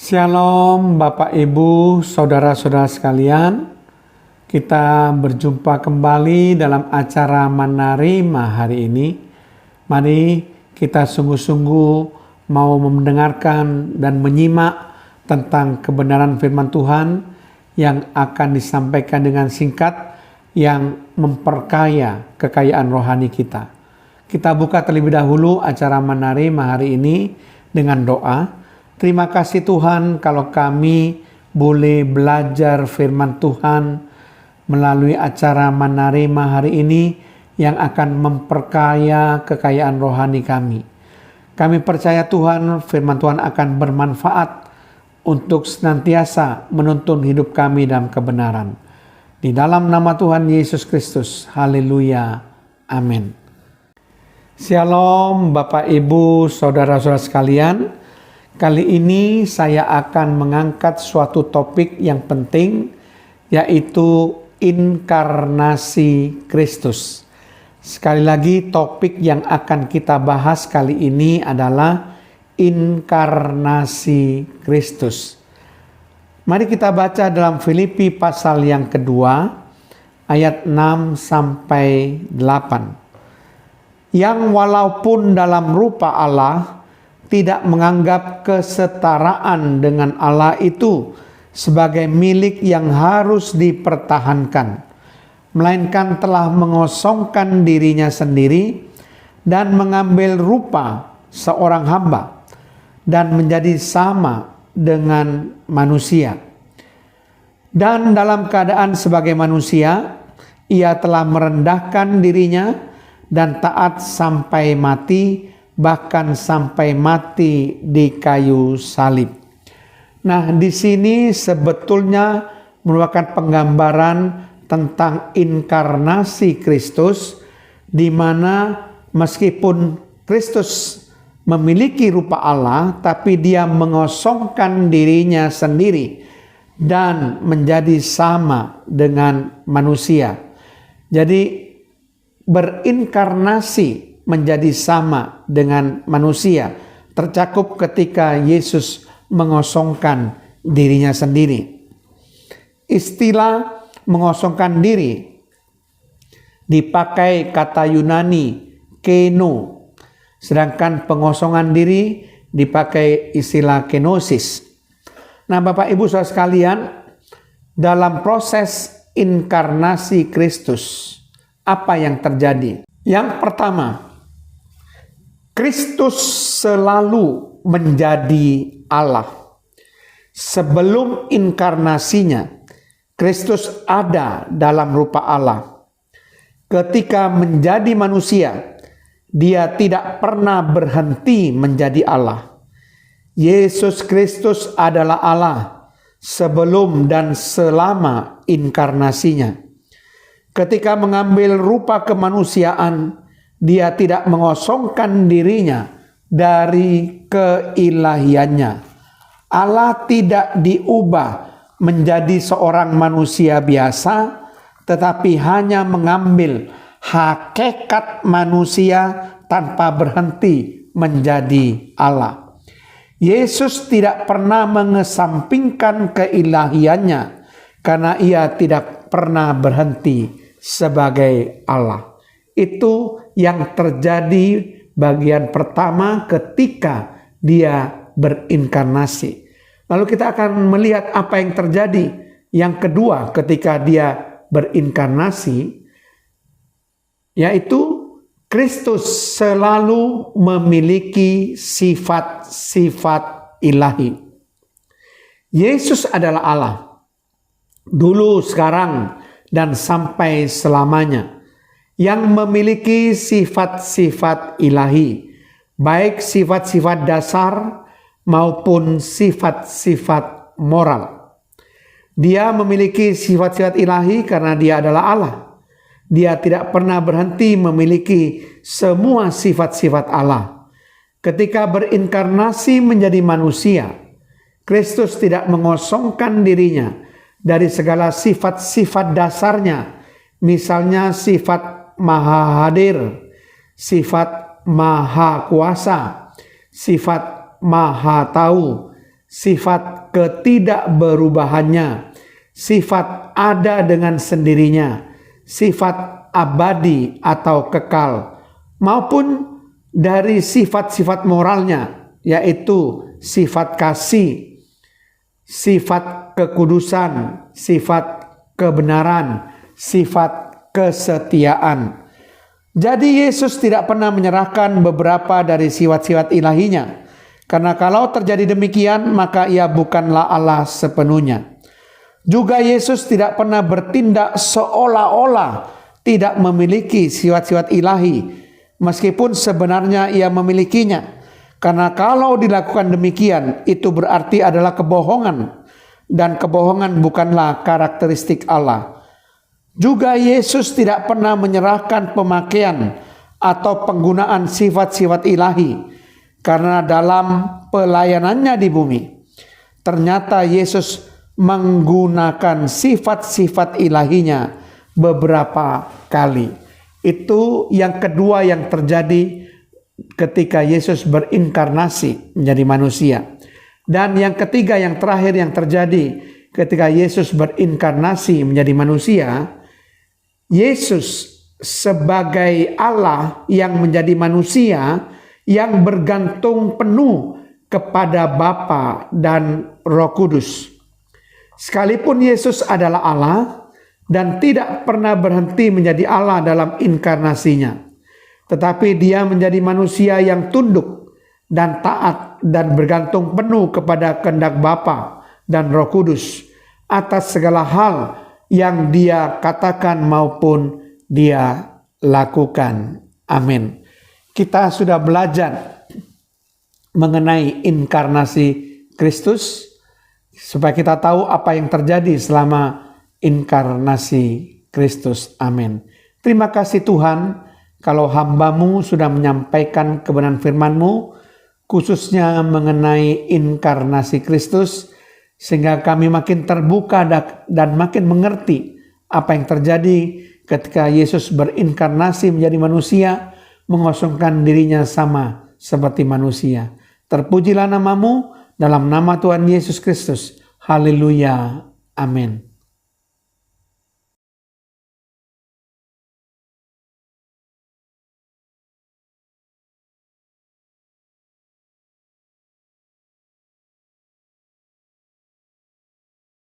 Shalom Bapak Ibu, Saudara-saudara sekalian. Kita berjumpa kembali dalam acara Manarima hari ini. Mari kita sungguh-sungguh mau mendengarkan dan menyimak tentang kebenaran firman Tuhan yang akan disampaikan dengan singkat yang memperkaya kekayaan rohani kita. Kita buka terlebih dahulu acara Manarima hari ini dengan doa. Terima kasih Tuhan kalau kami boleh belajar firman Tuhan melalui acara Manarima hari ini yang akan memperkaya kekayaan rohani kami. Kami percaya Tuhan, firman Tuhan akan bermanfaat untuk senantiasa menuntun hidup kami dalam kebenaran. Di dalam nama Tuhan Yesus Kristus, haleluya, amin. Shalom Bapak Ibu, Saudara-saudara sekalian. Kali ini saya akan mengangkat suatu topik yang penting, yaitu inkarnasi Kristus. Sekali lagi, topik yang akan kita bahas kali ini adalah inkarnasi Kristus. Mari kita baca dalam Filipi pasal yang kedua, ayat 6 sampai 8. Yang walaupun dalam rupa Allah, tidak menganggap kesetaraan dengan Allah itu sebagai milik yang harus dipertahankan, melainkan telah mengosongkan dirinya sendiri dan mengambil rupa seorang hamba dan menjadi sama dengan manusia. Dan dalam keadaan sebagai manusia, ia telah merendahkan dirinya dan taat sampai mati, bahkan sampai mati di kayu salib. Nah, di sini sebetulnya merupakan penggambaran tentang inkarnasi Kristus, di mana meskipun Kristus memiliki rupa Allah, tapi dia mengosongkan dirinya sendiri dan menjadi sama dengan manusia. Jadi berinkarnasi menjadi sama dengan manusia, tercakup ketika Yesus mengosongkan dirinya sendiri. Istilah mengosongkan diri dipakai kata Yunani keno, sedangkan pengosongan diri dipakai istilah kenosis. Nah, Bapak Ibu Saudara sekalian, dalam proses inkarnasi Kristus, apa yang terjadi? Yang pertama, Kristus selalu menjadi Allah. Sebelum inkarnasinya, Kristus ada dalam rupa Allah. Ketika menjadi manusia, dia tidak pernah berhenti menjadi Allah. Yesus Kristus adalah Allah sebelum dan selama inkarnasinya. Ketika mengambil rupa kemanusiaan, dia tidak mengosongkan dirinya dari keilahiannya. Allah tidak diubah menjadi seorang manusia biasa, tetapi hanya mengambil hakikat manusia tanpa berhenti menjadi Allah. Yesus tidak pernah mengesampingkan keilahiannya karena ia tidak pernah berhenti sebagai Allah. Itu yang terjadi bagian pertama ketika dia berinkarnasi. Lalu kita akan melihat apa yang terjadi yang kedua ketika dia berinkarnasi, yaitu Kristus selalu memiliki sifat-sifat ilahi. Yesus adalah Allah, dulu, sekarang, dan sampai selamanya, yang memiliki sifat-sifat ilahi, baik sifat-sifat dasar maupun sifat-sifat moral. Dia memiliki sifat-sifat ilahi karena dia adalah Allah. Dia tidak pernah berhenti memiliki semua sifat-sifat Allah. Ketika berinkarnasi menjadi manusia, Kristus tidak mengosongkan dirinya dari segala sifat-sifat dasarnya, misalnya sifat maha hadir, sifat maha kuasa, sifat maha tahu, sifat ketidakberubahannya, sifat ada dengan sendirinya, sifat abadi atau kekal, maupun dari sifat-sifat moralnya, yaitu sifat kasih, sifat kekudusan, sifat kebenaran, sifat kesetiaan. Jadi Yesus tidak pernah menyerahkan beberapa dari sifat-sifat ilahinya, karena kalau terjadi demikian maka ia bukanlah Allah sepenuhnya. Juga Yesus tidak pernah bertindak seolah-olah tidak memiliki sifat-sifat ilahi, meskipun sebenarnya ia memilikinya. Karena kalau dilakukan demikian, itu berarti adalah kebohongan, dan kebohongan bukanlah karakteristik Allah. Juga Yesus tidak pernah menyerahkan pemakaian atau penggunaan sifat-sifat ilahi, karena dalam pelayanannya di bumi, ternyata Yesus menggunakan sifat-sifat ilahinya beberapa kali. Itu yang kedua yang terjadi ketika Yesus berinkarnasi menjadi manusia. Dan yang ketiga, yang terakhir yang terjadi ketika Yesus berinkarnasi menjadi manusia, Yesus sebagai Allah yang menjadi manusia, yang bergantung penuh kepada Bapa dan Roh Kudus. Sekalipun Yesus adalah Allah dan tidak pernah berhenti menjadi Allah dalam inkarnasinya, tetapi dia menjadi manusia yang tunduk dan taat dan bergantung penuh kepada kehendak Bapa dan Roh Kudus atas segala hal yang dia katakan maupun dia lakukan. Amin. Kita sudah belajar mengenai inkarnasi Kristus, supaya kita tahu apa yang terjadi selama inkarnasi Kristus. Amin. Terima kasih Tuhan, kalau hamba-Mu sudah menyampaikan kebenaran firman-Mu, khususnya mengenai inkarnasi Kristus, sehingga kami makin terbuka dan makin mengerti apa yang terjadi ketika Yesus berinkarnasi menjadi manusia, mengosongkan dirinya sama seperti manusia. Terpujilah nama-Mu dalam nama Tuhan Yesus Kristus. Haleluya. Amin.